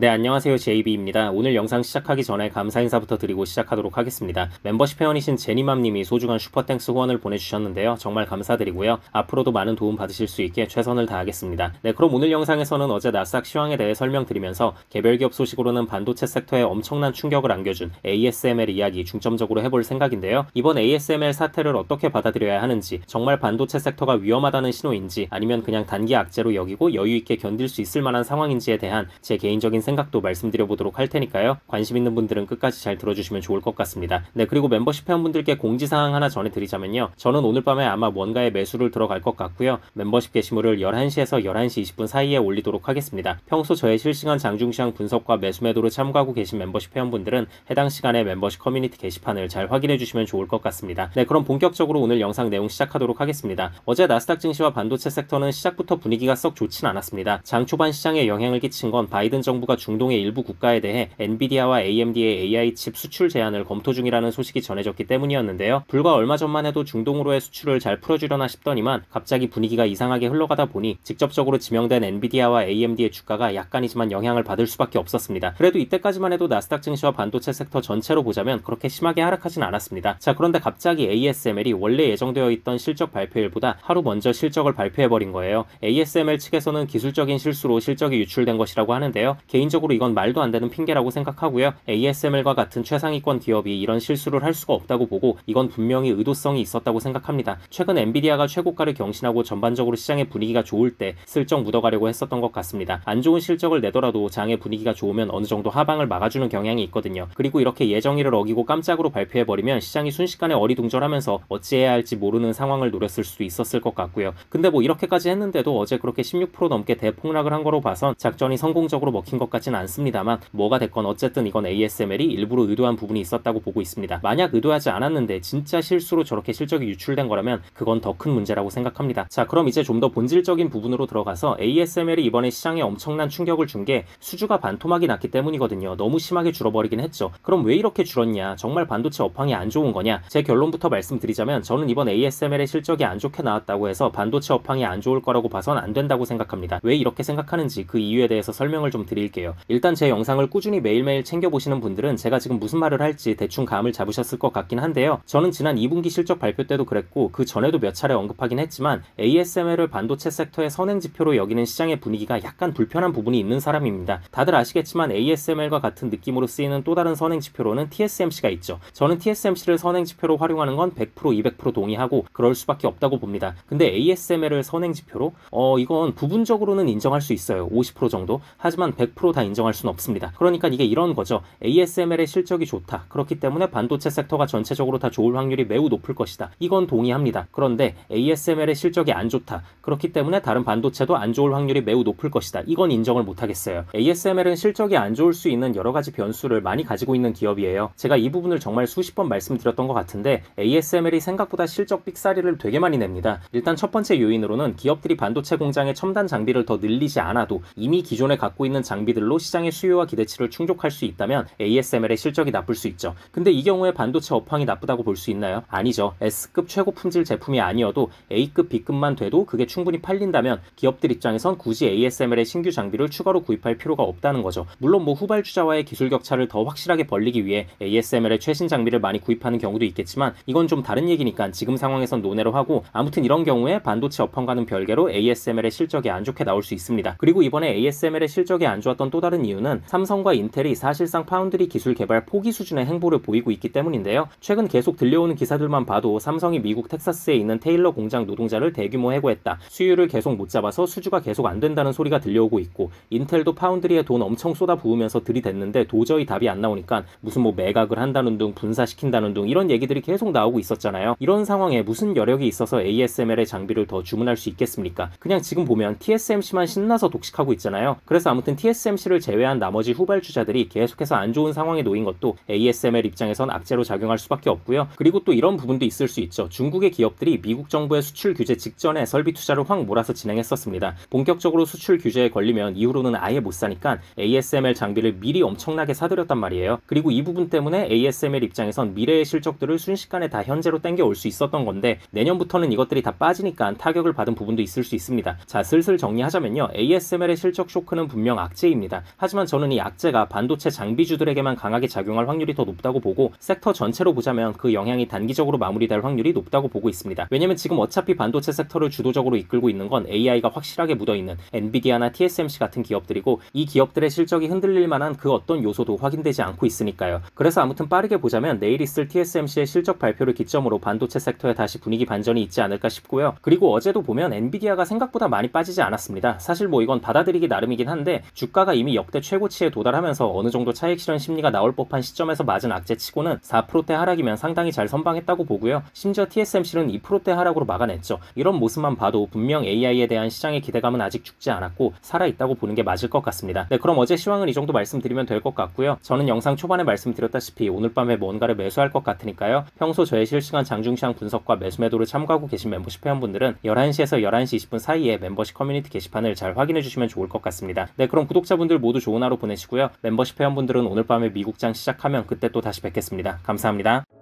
네, 안녕하세요. JB입니다. 오늘 영상 시작하기 전에 감사 인사부터 드리고 시작하도록 하겠습니다. 멤버십 회원이신 제니맘님이 소중한 슈퍼땡스 후원을 보내주셨는데요. 정말 감사드리고요. 앞으로도 많은 도움 받으실 수 있게 최선을 다하겠습니다. 네, 그럼 오늘 영상에서는 어제 나스닥 시황에 대해 설명드리면서 개별 기업 소식으로는 반도체 섹터에 엄청난 충격을 안겨준 ASML 이야기 중점적으로 해볼 생각인데요. 이번 ASML 사태를 어떻게 받아들여야 하는지, 정말 반도체 섹터가 위험하다는 신호인지, 아니면 그냥 단기 악재로 여기고 여유있게 견딜 수 있을 만한 상황인지에 대한 제 개인적인 생각도 말씀드려 보도록 할 테니까요. 관심 있는 분들은 끝까지 잘 들어주시면 좋을 것 같습니다. 네, 그리고 멤버십 회원분들께 공지사항 하나 전해드리자면요. 저는 오늘 밤에 아마 뭔가에 매수를 들어갈 것 같고요. 멤버십 게시물을 11시에서 11시 20분 사이에 올리도록 하겠습니다. 평소 저의 실시간 장중시황 분석과 매수 매도를 참고하고 계신 멤버십 회원분들은 해당 시간에 멤버십 커뮤니티 게시판을 잘 확인해 주시면 좋을 것 같습니다. 네, 그럼 본격적으로 오늘 영상 내용 시작하도록 하겠습니다. 어제 나스닥 증시와 반도체 섹터는 시작부터 분위기가 썩 좋진 않았습니다. 장 초반 시장에 영향을 끼친 건 바이든 정부가 중동의 일부 국가에 대해 엔비디아와 AMD의 AI 칩 수출 제한을 검토 중이라는 소식이 전해졌기 때문이었는데요. 불과 얼마 전만 해도 중동으로의 수출을 잘 풀어주려나 싶더니만 갑자기 분위기가 이상하게 흘러가다 보니 직접적으로 지명된 엔비디아와 AMD의 주가가 약간이지만 영향을 받을 수밖에 없었습니다. 그래도 이때까지만 해도 나스닥 증시와 반도체 섹터 전체로 보자면 그렇게 심하게 하락하진 않았습니다. 자, 그런데 갑자기 ASML이 원래 예정되어 있던 실적 발표일보다 하루 먼저 실적을 발표해버린 거예요. ASML 측에서는 기술적인 실수로 실적이 유출된 것이라고 하는데요. 개인적으로 이건 말도 안 되는 핑계라고 생각하고요. ASML과 같은 최상위권 기업이 이런 실수를 할 수가 없다고 보고 이건 분명히 의도성이 있었다고 생각합니다. 최근 엔비디아가 최고가를 경신하고 전반적으로 시장의 분위기가 좋을 때 슬쩍 묻어가려고 했었던 것 같습니다. 안 좋은 실적을 내더라도 장의 분위기가 좋으면 어느 정도 하방을 막아주는 경향이 있거든요. 그리고 이렇게 예정일을 어기고 깜짝으로 발표해버리면 시장이 순식간에 어리둥절하면서 어찌해야 할지 모르는 상황을 노렸을 수도 있었을 것 같고요. 근데 뭐 이렇게까지 했는데도 어제 그렇게 16% 넘게 대폭락을 한 거로 봐선 작전이 성공적으로 먹힌 것 같진 않습니다만 뭐가 됐건 어쨌든 이건 ASML이 일부러 의도한 부분이 있었다고 보고 있습니다. 만약 의도하지 않았는데 진짜 실수로 저렇게 실적이 유출된 거라면 그건 더 큰 문제라고 생각합니다. 자, 그럼 이제 좀 더 본질적인 부분으로 들어가서 ASML이 이번에 시장에 엄청난 충격을 준 게 수주가 반토막이 났기 때문이거든요. 너무 심하게 줄어버리긴 했죠. 그럼 왜 이렇게 줄었냐? 정말 반도체 업황이 안 좋은 거냐? 제 결론부터 말씀드리자면 저는 이번 ASML의 실적이 안 좋게 나왔다고 해서 반도체 업황이 안 좋을 거라고 봐선 안 된다고 생각합니다. 왜 이렇게 생각하는지 그 이유에 대해서 설명을 좀 드릴게요. 일단 제 영상을 꾸준히 매일매일 챙겨보시는 분들은 제가 지금 무슨 말을 할지 대충 감을 잡으셨을 것 같긴 한데요. 저는 지난 2분기 실적 발표 때도 그랬고 그 전에도 몇 차례 언급하긴 했지만 ASML을 반도체 섹터의 선행지표로 여기는 시장의 분위기가 약간 불편한 부분이 있는 사람입니다. 다들 아시겠지만 ASML과 같은 느낌으로 쓰이는 또 다른 선행지표로는 TSMC가 있죠. 저는 TSMC를 선행지표로 활용하는 건 100%, 200% 동의하고 그럴 수밖에 없다고 봅니다. 근데 ASML을 선행지표로? 이건 부분적으로는 인정할 수 있어요. 50% 정도. 하지만 100% 다 인정할 수는 없습니다. 그러니까 이게 이런 거죠. ASML의 실적이 좋다. 그렇기 때문에 반도체 섹터가 전체적으로 다 좋을 확률이 매우 높을 것이다. 이건 동의합니다. 그런데 ASML의 실적이 안 좋다. 그렇기 때문에 다른 반도체도 안 좋을 확률이 매우 높을 것이다. 이건 인정을 못하겠어요. ASML은 실적이 안 좋을 수 있는 여러 가지 변수를 많이 가지고 있는 기업이에요. 제가 이 부분을 정말 수십 번 말씀드렸던 것 같은데 ASML이 생각보다 실적 삑사리를 되게 많이 냅니다. 일단 첫 번째 요인으로는 기업들이 반도체 공장의 첨단 장비를 더 늘리지 않아도 이미 기존에 갖고 있는 장비들로 시장의 수요와 기대치를 충족할 수 있다면 ASML의 실적이 나쁠 수 있죠. 근데 이 경우에 반도체 업황이 나쁘다고 볼 수 있나요? 아니죠. S급 최고 품질 제품이 아니어도 A급, B급만 돼도 그게 충분히 팔린다면 기업들 입장에선 굳이 ASML의 신규 장비를 추가로 구입할 필요가 없다는 거죠. 물론 뭐 후발주자와의 기술 격차를 더 확실하게 벌리기 위해 ASML의 최신 장비를 많이 구입하는 경우도 있겠지만 이건 좀 다른 얘기니까 지금 상황에선 논외로 하고 아무튼 이런 경우에 반도체 업황과는 별개로 ASML의 실적이 안 좋게 나올 수 있습니다. 그리고 이번에 ASML의 실적이 안 좋았던 또 다른 이유는 삼성과 인텔이 사실상 파운드리 기술 개발 포기 수준의 행보를 보이고 있기 때문인데요. 최근 계속 들려오는 기사들만 봐도 삼성이 미국 텍사스에 있는 테일러 공장 노동자를 대규모 해고했다. 수율을 계속 못 잡아서 수주가 계속 안 된다는 소리가 들려오고 있고 인텔도 파운드리에 돈 엄청 쏟아부으면서 들이댔는데 도저히 답이 안 나오니까 무슨 뭐 매각을 한다는 둥 분사시킨다는 둥 이런 얘기들이 계속 나오고 있었잖아요. 이런 상황에 무슨 여력이 있어서 ASML의 장비를 더 주문할 수 있겠습니까? 그냥 지금 보면 TSMC만 신나서 독식하고 있잖아요. 그래서 아무튼 TSMC를 제외한 나머지 후발주자들이 계속해서 안 좋은 상황에 놓인 것도 ASML 입장에선 악재로 작용할 수밖에 없고요. 그리고 또 이런 부분도 있을 수 있죠. 중국의 기업들이 미국 정부의 수출 규제 직전에 설비 투자를 확 몰아서 진행했었습니다. 본격적으로 수출 규제에 걸리면 이후로는 아예 못 사니까 ASML 장비를 미리 엄청나게 사들였단 말이에요. 그리고 이 부분 때문에 ASML 입장에선 미래의 실적들을 순식간에 다 현재로 땡겨올 수 있었던 건데 내년부터는 이것들이 다 빠지니까 타격을 받은 부분도 있을 수 있습니다. 자, 슬슬 정리하자면요. ASML의 실적 쇼크는 분명 악재입니다. 있습니다. 하지만 저는 이 악재가 반도체 장비주들에게만 강하게 작용할 확률이 더 높다고 보고 섹터 전체로 보자면 그 영향이 단기적으로 마무리될 확률이 높다고 보고 있습니다. 왜냐면 지금 어차피 반도체 섹터를 주도적으로 이끌고 있는 건 AI가 확실하게 묻어있는 엔비디아나 TSMC 같은 기업들이고 이 기업들의 실적이 흔들릴 만한 그 어떤 요소도 확인되지 않고 있으니까요. 그래서 아무튼 빠르게 보자면 내일 있을 TSMC의 실적 발표를 기점으로 반도체 섹터에 다시 분위기 반전이 있지 않을까 싶고요. 그리고 어제도 보면 엔비디아가 생각보다 많이 빠지지 않았습니다. 사실 뭐 이건 받아들이기 나름이긴 한데 주가가 이미 역대 최고치에 도달하면서 어느 정도 차익 실현 심리가 나올 법한 시점에서 맞은 악재치고는 4%대 하락이면 상당히 잘 선방했다고 보고요. 심지어 TSMC는 2%대 하락으로 막아냈죠. 이런 모습만 봐도 분명 AI에 대한 시장의 기대감은 아직 죽지 않았고 살아있다고 보는 게 맞을 것 같습니다. 네, 그럼 어제 시황은 이 정도 말씀드리면 될 것 같고요. 저는 영상 초반에 말씀드렸다시피 오늘 밤에 뭔가를 매수할 것 같으니까요. 평소 저의 실시간 장중시장 분석과 매수 매도를 참고하고 계신 멤버십 회원분들은 11시에서 11시 20분 사이에 멤버십 커뮤니티 게시판을 잘 확인해 주시면 좋을 것 같습니다. 네, 그럼 구독자분들 모두 좋은 하루 보내시고요. 멤버십 회원분들은 오늘 밤에 미국장 시작하면 그때 또 다시 뵙겠습니다. 감사합니다.